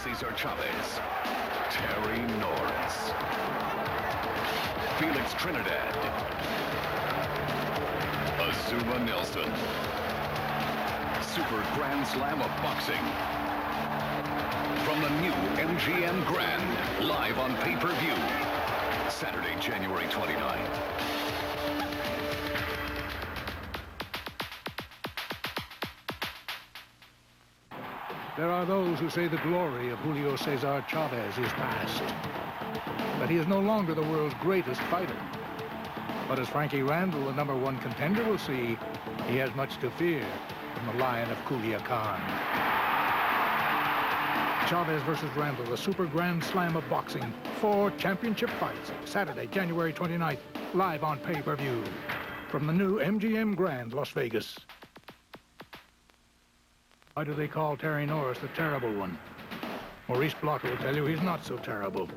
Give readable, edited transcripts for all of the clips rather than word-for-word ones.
Cesar Chavez, Terry Norris, Felix Trinidad, Azuma Nelson. Super Grand Slam of Boxing. From the new MGM Grand, live on pay-per-view. Saturday, January 29th. There are those who say the glory of Julio Cesar Chavez is past, that he is no longer the world's greatest fighter. But as Frankie Randall, the #1 contender, will see, he has much to fear from the Lion of Culiacan. Chavez versus Randall, the Super Grand Slam of Boxing. 4 championship fights, Saturday, January 29th, live on pay-per-view. From the new MGM Grand, Las Vegas. Why do they call Terry Norris the terrible one? Maurice Blocker will tell you he's not so terrible.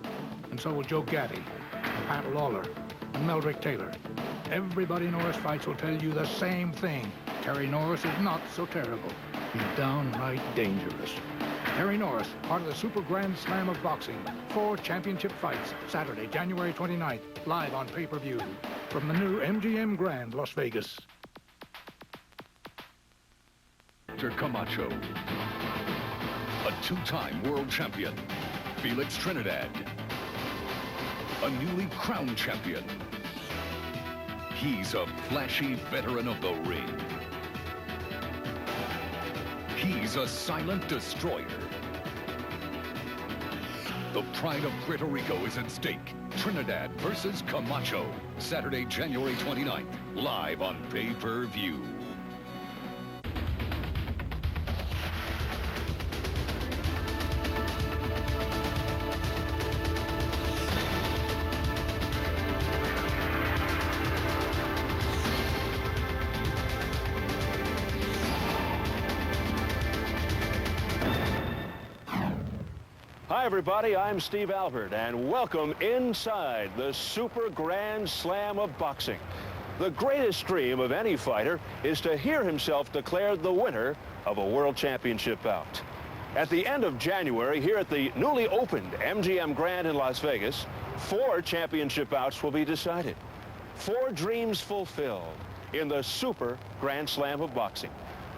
And so will Joe Gaddy, and Pat Lawler, and Meldrick Taylor. Everybody Norris fights will tell you the same thing. Terry Norris is not so terrible. He's downright dangerous. Terry Norris, part of the Super Grand Slam of Boxing. 4 championship fights, Saturday, January 29th, live on pay-per-view. From the new MGM Grand, Las Vegas. Camacho, a 2-time world champion. Felix Trinidad, a newly crowned champion. He's a flashy veteran of the ring. He's a silent destroyer. The pride of Puerto Rico is at stake. Trinidad versus Camacho. Saturday, January 29th, live on pay-per-view. Hi, everybody. I'm Steve Albert, and welcome inside the Super Grand Slam of Boxing. The greatest dream of any fighter is to hear himself declared the winner of a world championship bout. At the end of January, here at the newly opened MGM Grand in Las Vegas, 4 championship bouts will be decided. 4 dreams fulfilled in the Super Grand Slam of Boxing.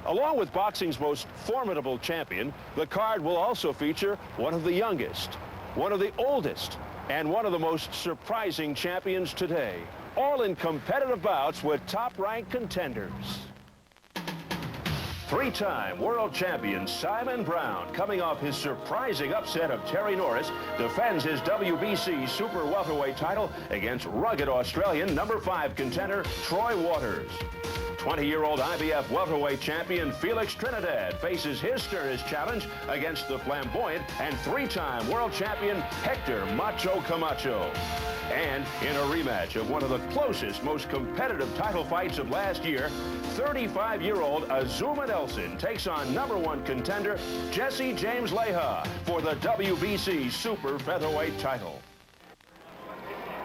Along with boxing's most formidable champion, the card will also feature one of the youngest, one of the oldest, and one of the most surprising champions today, all in competitive bouts with top-ranked contenders. 3-time world champion Simon Brown, coming off his surprising upset of Terry Norris, defends his WBC Super Welterweight title against rugged Australian #5 contender Troy Waters. 20-year-old IBF welterweight champion Felix Trinidad faces his sternest challenge against the flamboyant and 3-time world champion Hector Macho Camacho. And in a rematch of one of the closest, most competitive title fights of last year, 35-year-old Azuma Nelson takes on #1 contender Jesse James Leija for the WBC Super Featherweight title.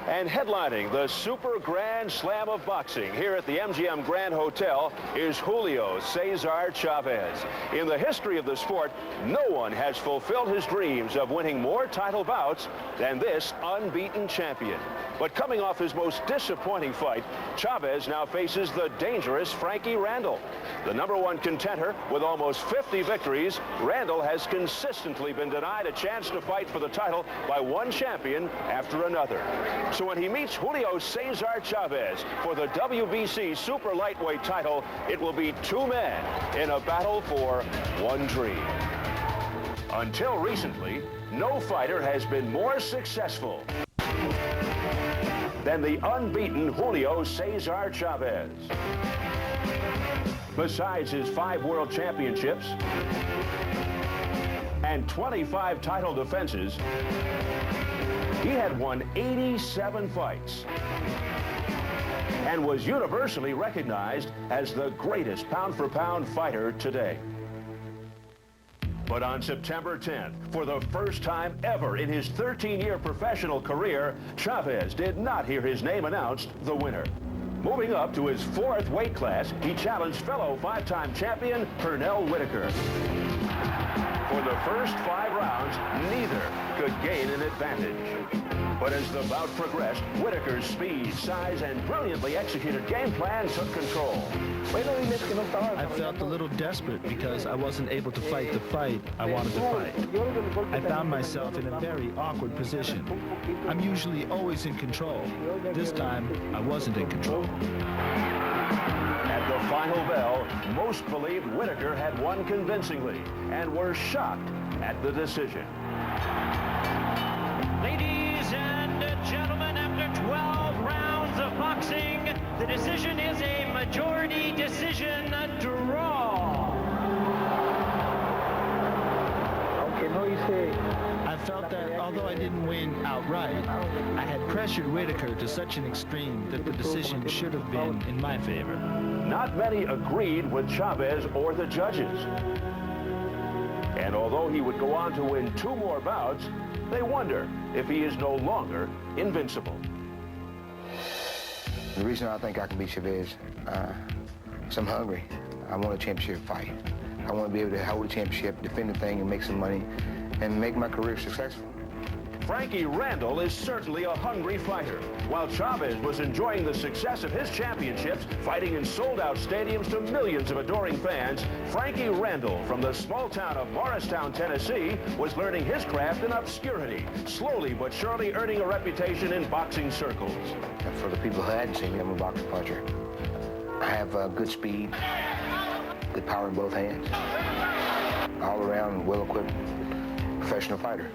And headlining the Super Grand Slam of Boxing here at the MGM Grand Hotel is Julio Cesar Chavez. In the history of the sport, no one has fulfilled his dreams of winning more title bouts than this unbeaten champion. But coming off his most disappointing fight, Chavez now faces the dangerous Frankie Randall. The #1 contender with almost 50 victories, Randall has consistently been denied a chance to fight for the title by one champion after another. So when he meets Julio Cesar Chavez for the WBC Super Lightweight title, it will be 2 men in a battle for one dream. Until recently, no fighter has been more successful than the unbeaten Julio Cesar Chavez. Besides his 5 world championships and 25 title defenses, he had won 87 fights and was universally recognized as the greatest pound-for-pound fighter today. But on September 10th, for the first time ever in his 13-year professional career, Chavez did not hear his name announced the winner. Moving up to his 4th weight class, he challenged fellow 5-time champion Pernell Whitaker. For For the first 5 rounds, neither could gain an advantage. But as the bout progressed, Whitaker's speed, size, and brilliantly executed game plan took control. I felt a little desperate because I wasn't able to fight the fight I wanted to fight. I found myself in a very awkward position. I'm usually always in control. This time, I wasn't in control. At the final bell, most believed Whitaker had won convincingly and were shocked at the decision. Ladies and gentlemen, after 12 rounds of boxing, the decision is a majority decision draw. I felt that although I didn't win outright, I had pressured Whitaker to such an extreme that the decision should have been in my favor. Not many agreed with Chavez or the judges. And although he would go on to win 2 more bouts, they wonder if he is no longer invincible. The reason I think I can beat Chavez is I'm hungry. I want a championship fight. I want to be able to hold a championship, defend the thing, and make some money, and make my career successful. Frankie Randall is certainly a hungry fighter. While Chavez was enjoying the success of his championships, fighting in sold-out stadiums to millions of adoring fans, Frankie Randall from the small town of Morristown, Tennessee, was learning his craft in obscurity, slowly but surely earning a reputation in boxing circles. And for the people who hadn't seen me, I'm a boxing puncher. I have good speed, good power in both hands, all-around, well-equipped professional fighter.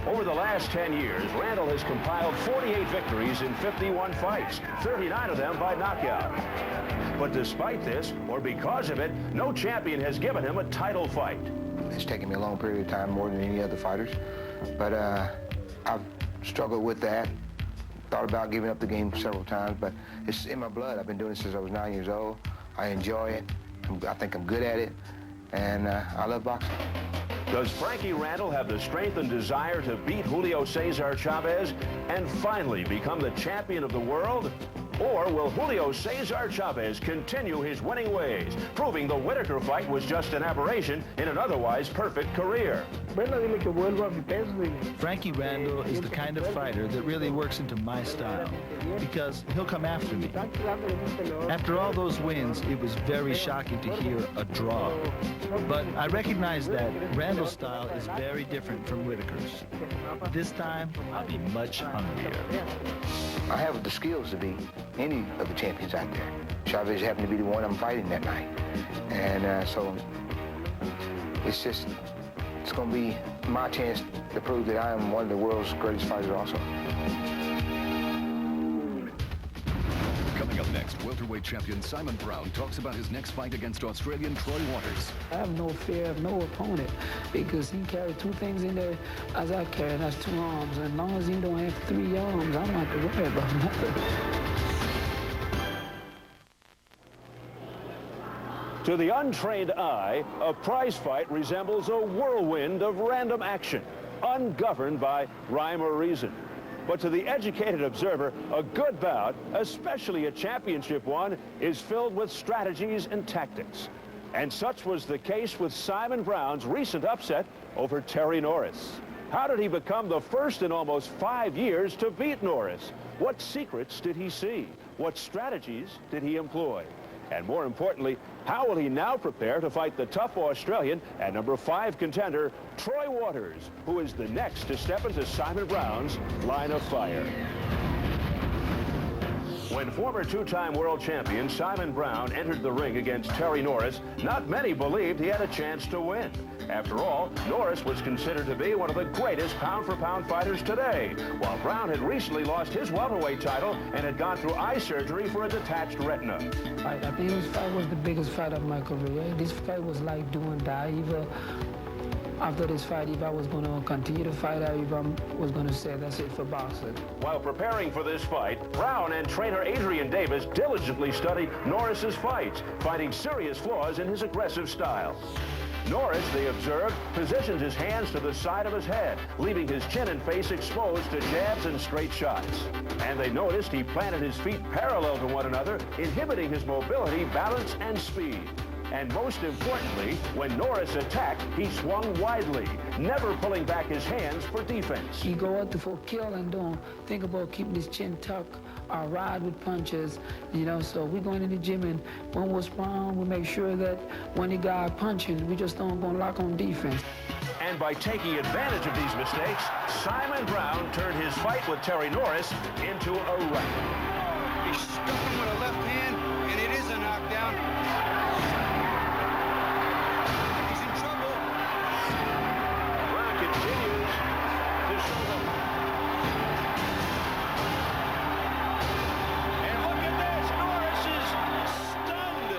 Over the last 10 years, Randall has compiled 48 victories in 51 fights, 39 of them by knockout. But despite this, or because of it, no champion has given him a title fight. It's taken me a long period of time, more than any other fighters, but I've struggled with that. Thought about giving up the game several times, but it's in my blood. I've been doing it since I was 9 years old. I enjoy it. I think I'm good at it, and I love boxing. Does Frankie Randall have the strength and desire to beat Julio Cesar Chavez and finally become the champion of the world? Or will Julio Cesar Chavez continue his winning ways, proving the Whitaker fight was just an aberration in an otherwise perfect career? Frankie Randall is the kind of fighter that really works into my style because he'll come after me. After all those wins, it was very shocking to hear a draw. But I recognize that Randall's style is very different from Whitaker's. This time, I'll be much hungrier. I have the skills to beat any of the champions out there. Chavez happened to be the one I'm fighting that night. And so it's going to be my chance to prove that I am one of the world's greatest fighters also. Coming up next, welterweight champion Simon Brown talks about his next fight against Australian Troy Waters. I have no fear of no opponent because he carried 2 things in there as I carry, and that's 2 arms. And as long as he don't have 3 arms, I'm not to worry about nothing. To the untrained eye, a prize fight resembles a whirlwind of random action, ungoverned by rhyme or reason. But to the educated observer, a good bout, especially a championship one, is filled with strategies and tactics. And such was the case with Simon Brown's recent upset over Terry Norris. How did he become the first in almost 5 years to beat Norris? What secrets did he see? What strategies did he employ? And more importantly, how will he now prepare to fight the tough Australian and number 5 contender, Troy Waters, who is the next to step into Simon Brown's line of fire? When former 2-time world champion Simon Brown entered the ring against Terry Norris, not many believed he had a chance to win. After all, Norris was considered to be one of the greatest pound-for-pound fighters today, while Brown had recently lost his welterweight title and had gone through eye surgery for a detached retina. I think this fight was the biggest fight of my career. This fight was like do and die. Either after this fight, if I was going to continue to fight, or if I was going to say that's it for boxing. While preparing for this fight, Brown and trainer Adrian Davis diligently studied Norris's fights, finding serious flaws in his aggressive style. Norris, they observed, positioned his hands to the side of his head, leaving his chin and face exposed to jabs and straight shots. And they noticed he planted his feet parallel to one another, inhibiting his mobility, balance, and speed. And most importantly, when Norris attacked, he swung widely, never pulling back his hands for defense. You go out for kill and don't think about keeping his chin tucked or ride with punches, you know. So we going in the gym, and when we're strong, we make sure that when the guy punching, we just don't go lock on defense. And by taking advantage of these mistakes, Simon Brown turned his fight with Terry Norris into a record. He stuck him with a left hand, and it is a knockdown. He's in trouble. Brown continues to show them. And look at this, Norris is stunned.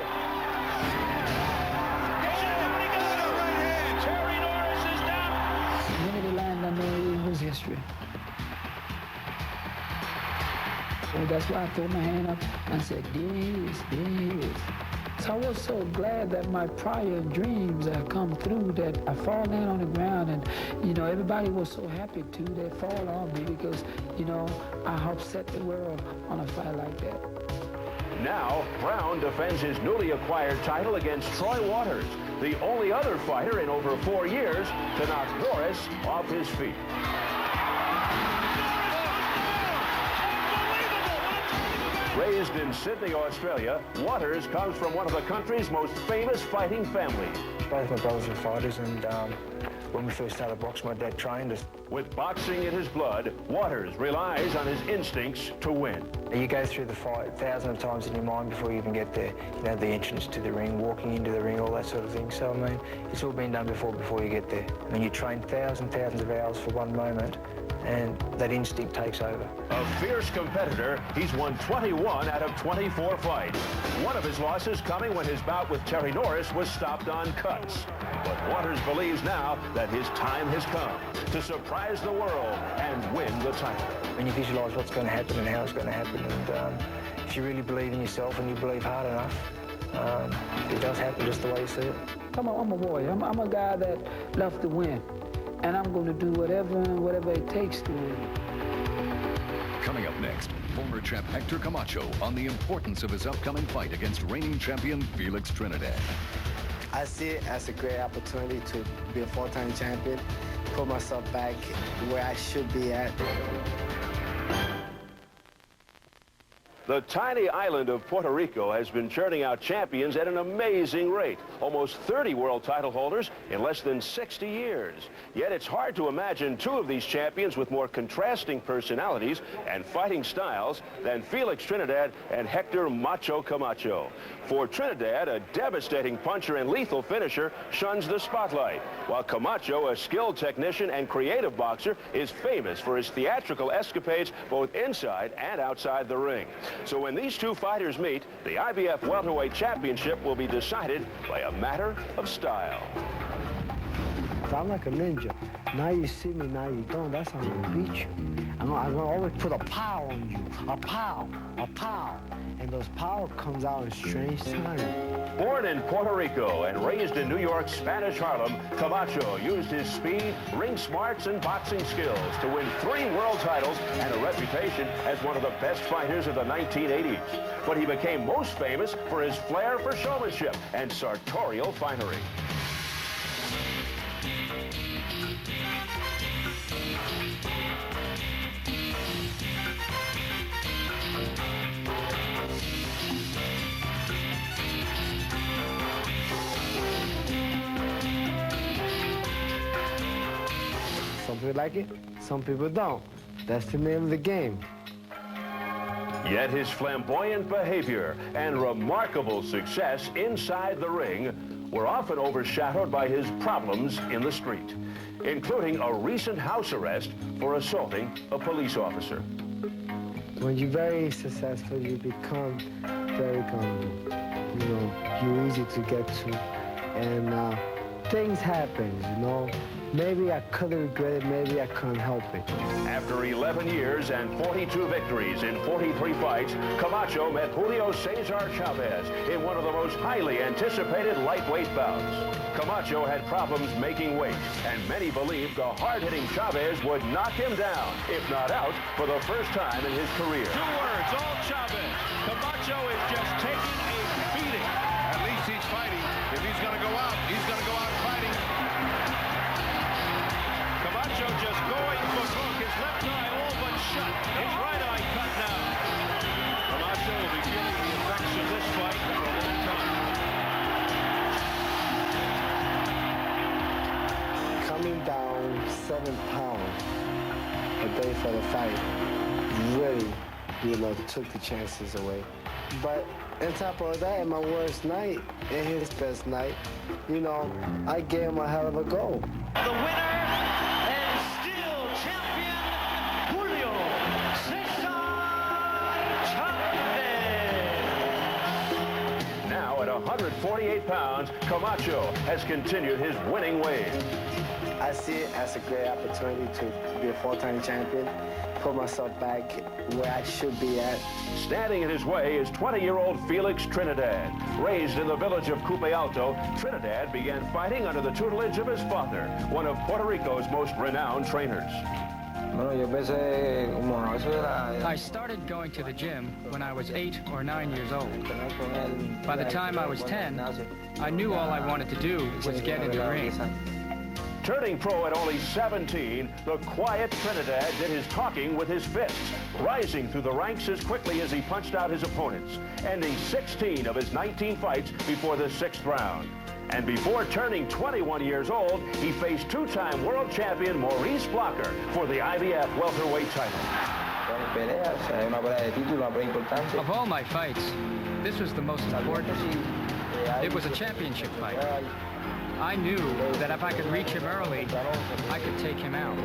Terry Norris is down. The minute he landed, I knew it was history. So that's why I threw my hand up and said, this. So I was so glad that my prior dreams had come through, that I fall down on the ground, and, you know, everybody was so happy too. They fall on me because, you know, I helped set the world on a fight like that. Now, Brown defends his newly acquired title against Troy Waters, the only other fighter in over 4 years to knock Norris off his feet. Raised in Sydney, Australia, Waters comes from one of the country's most famous fighting families. Both my brothers were fighters, and when we first started boxing, my dad trained us. With boxing in his blood, Waters relies on his instincts to win. You go through the fight thousands of times in your mind before you even get there. You know, the entrance to the ring, walking into the ring, all that sort of thing. So, I mean, it's all been done before you get there. I mean, you train thousands of hours for one moment, and that instinct takes over. A fierce competitor, he's won 21 out of 24 fights. One of his losses coming when his bout with Terry Norris was stopped on cuts. But Waters believes now that his time has come to surprise the world and win the title. When you visualize what's going to happen and how it's going to happen, and if you really believe in yourself and you believe hard enough, it does happen just the way you see it. I'm a warrior. I'm a guy that loves to win, and I'm going to do whatever it takes to win. Coming up next, former champ Hector Camacho on the importance of his upcoming fight against reigning champion Felix Trinidad. I see it as a great opportunity to be a four-time champion, put myself back where I should be at. The tiny island of Puerto Rico has been churning out champions at an amazing rate. Almost 30 world title holders in less than 60 years. Yet it's hard to imagine two of these champions with more contrasting personalities and fighting styles than Felix Trinidad and Hector Macho Camacho. For Trinidad, a devastating puncher and lethal finisher, shuns the spotlight, while Camacho, a skilled technician and creative boxer, is famous for his theatrical escapades both inside and outside the ring. So when these two fighters meet, the IBF Welterweight Championship will be decided by a matter of style. I'm like a ninja. Now you see me, now you don't. That's how I'm gonna beat you. I'm gonna always put a pow on you. A pow. And those power comes out in strange times. Born in Puerto Rico and raised in New York's Spanish Harlem, Camacho used his speed, ring smarts, and boxing skills to win 3 world titles and a reputation as one of the best fighters of the 1980s. But he became most famous for his flair for showmanship and sartorial finery. Some people like it, some people don't. That's the name of the game. Yet his flamboyant behavior and remarkable success inside the ring were often overshadowed by his problems in the street, including a recent house arrest for assaulting a police officer. When you're very successful, you become very comfortable. You know, you're easy to get to. And things happen, you know. Maybe I could have regretted, maybe I couldn't help it. After 11 years and 42 victories in 43 fights, Camacho met Julio Cesar Chavez in one of the most highly anticipated lightweight bouts. Camacho had problems making weight, and many believed the hard-hitting Chavez would knock him down, if not out, for the first time in his career. 2 words, all Chavez. Camacho is just taking a beating. At least he's fighting 7 pounds a day for the fight really, took the chances away. But on top of that, in my worst night, in his best night, I gave him a hell of a go. The winner and still champion, Julio Cesar Chavez. Now at 148 pounds, Camacho has continued his winning ways. I see it as a great opportunity to be a 4-time champion, put myself back where I should be at. Standing in his way is 20-year-old Felix Trinidad. Raised in the village of Coupe Alto, Trinidad began fighting under the tutelage of his father, one of Puerto Rico's most renowned trainers. I started going to the gym when I was 8 or 9 years old. By the time I was 10, I knew all I wanted to do was get in the ring. Turning pro at only 17, the quiet Trinidad did his talking with his fists, rising through the ranks as quickly as he punched out his opponents, ending 16 of his 19 fights before the 6th round. And before turning 21 years old, he faced 2-time world champion Maurice Blocker for the IBF welterweight title. Of all my fights, this was the most important. It was a championship fight. I knew that if I could reach him early, I could take him out.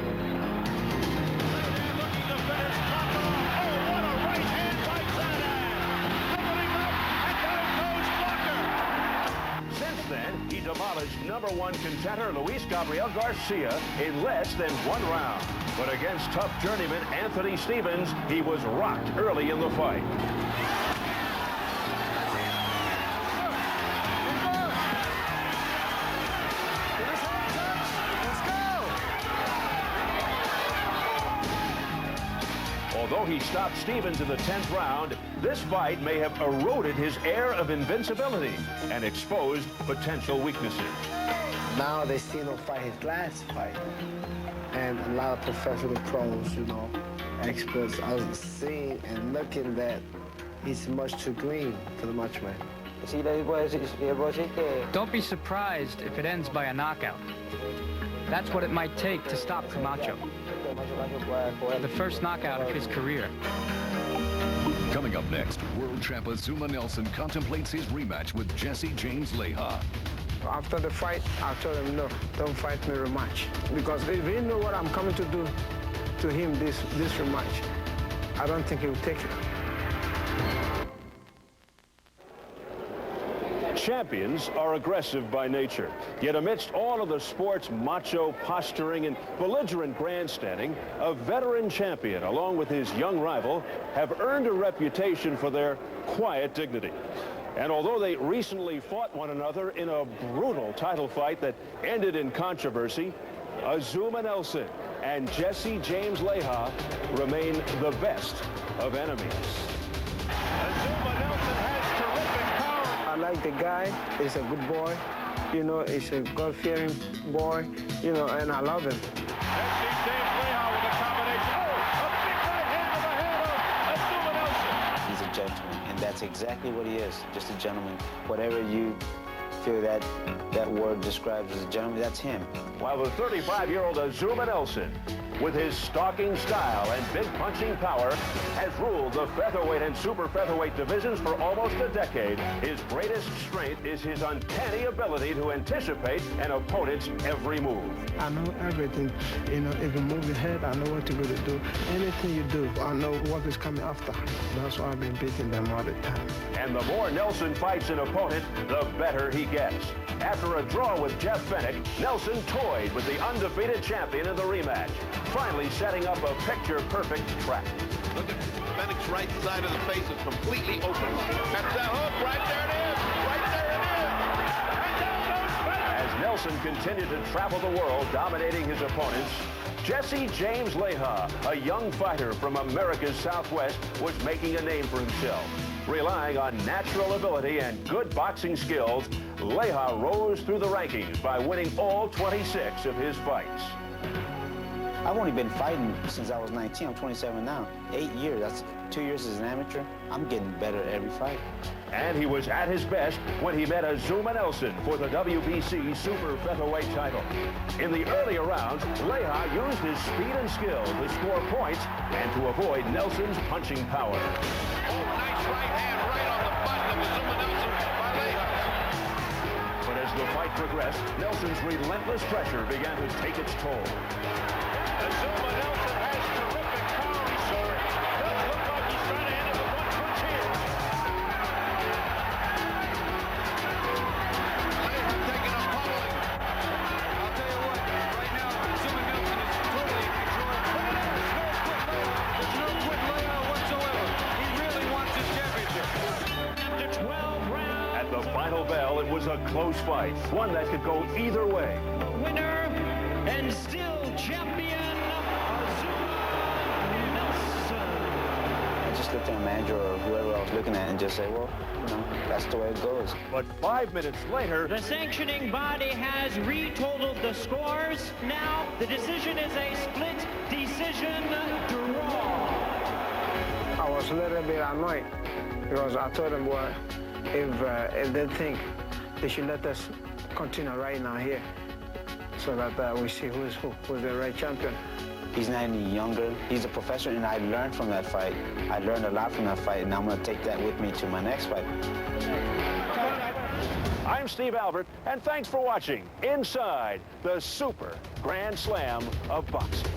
Since then, he demolished #1 contender Luis Gabriel Garcia in less than 1 round. But against tough journeyman Anthony Stevens, he was rocked early in the fight. Although he stopped Stevens in the 10th round, this fight may have eroded his air of invincibility and exposed potential weaknesses. Now they see him fight his last fight. And a lot of professional pros, experts, I was seeing and looking that he's much too green for the Macho Man. Don't be surprised if it ends by a knockout. That's what it might take to stop Camacho. The first knockout of his career. Coming up next, world champ Azuma Nelson contemplates his rematch with Jesse James Leija. After the fight, I told him, no, don't fight me rematch. Because if he knew what I'm coming to do to him this rematch, I don't think he would take it. Champions are aggressive by nature. Yet amidst all of the sport's macho posturing and belligerent grandstanding, a veteran champion, along with his young rival, have earned a reputation for their quiet dignity. And although they recently fought one another in a brutal title fight that ended in controversy, Azuma Nelson and Jesse James Leija remain the best of enemies. Azuma Nelson has terrific power. I like the guy. He's a good boy. He's a God-fearing boy, and I love him. Jesse James Leija with a combination. Oh, a big right hand to the head of Azuma Nelson. He's a gentleman, and that's exactly what he is, just a gentleman. Whatever you feel that word describes as a gentleman, that's him. While the 35-year-old Azuma Nelson, with his stalking style and big punching power, has ruled the featherweight and super featherweight divisions for almost a decade, his greatest strength is his uncanny ability to anticipate an opponent's every move. I know everything. If you move your head, I know what you're going to do. Anything you do, I know what is coming after. That's why I've been beating them all the time. And the more Nelson fights an opponent, the better he gets. After a draw with Jeff Fennick, Nelson toyed with the undefeated champion in the rematch, finally setting up a picture-perfect trap. Look at Fennick's right side of the face is completely open. That's that hook. Right there it is. Right there it is. And down goes Fennick. As Nelson continued to travel the world, dominating his opponents, Jesse James Leija, a young fighter from America's Southwest, was making a name for himself. Relying on natural ability and good boxing skills, Leija rose through the rankings by winning all 26 of his fights. I've only been fighting since I was 19. I'm 27 now. 8 years. That's 2 years as an amateur. I'm getting better every fight. And he was at his best when he met Azuma Nelson for the WBC super featherweight title. In the earlier rounds, Leija used his speed and skill to score points and to avoid Nelson's punching power. Oh, nice right hand right on the button of Azuma Nelson by Leija. But as the fight progressed, Nelson's relentless pressure began to take its toll. Azuma Nelson has terrific power. He sure does look like he's trying to end it with one punch here. Leija taking a pummeling. I'll tell you what, right now, Azuma Nelson is totally in control. There's no quit Leija whatsoever. He really wants his championship. After 12 rounds. At the final bell, it was a close fight, one that could go either way. Winner and still champion, Azuma Nelson. I just looked at a manager or whoever I was looking at and just say, well, you know, that's the way it goes. But 5 minutes later, The sanctioning body has retotaled the scores. Now the decision is a split decision draw. I was a little bit annoyed because I told them, well, if they think they should let us continue right now here so that we see who's the right champion. He's not any younger. He's a professional, and I learned from that fight. I learned a lot from that fight, and I'm going to take that with me to my next fight. I'm Steve Albert, and thanks for watching Inside the Super Grand Slam of Boxing.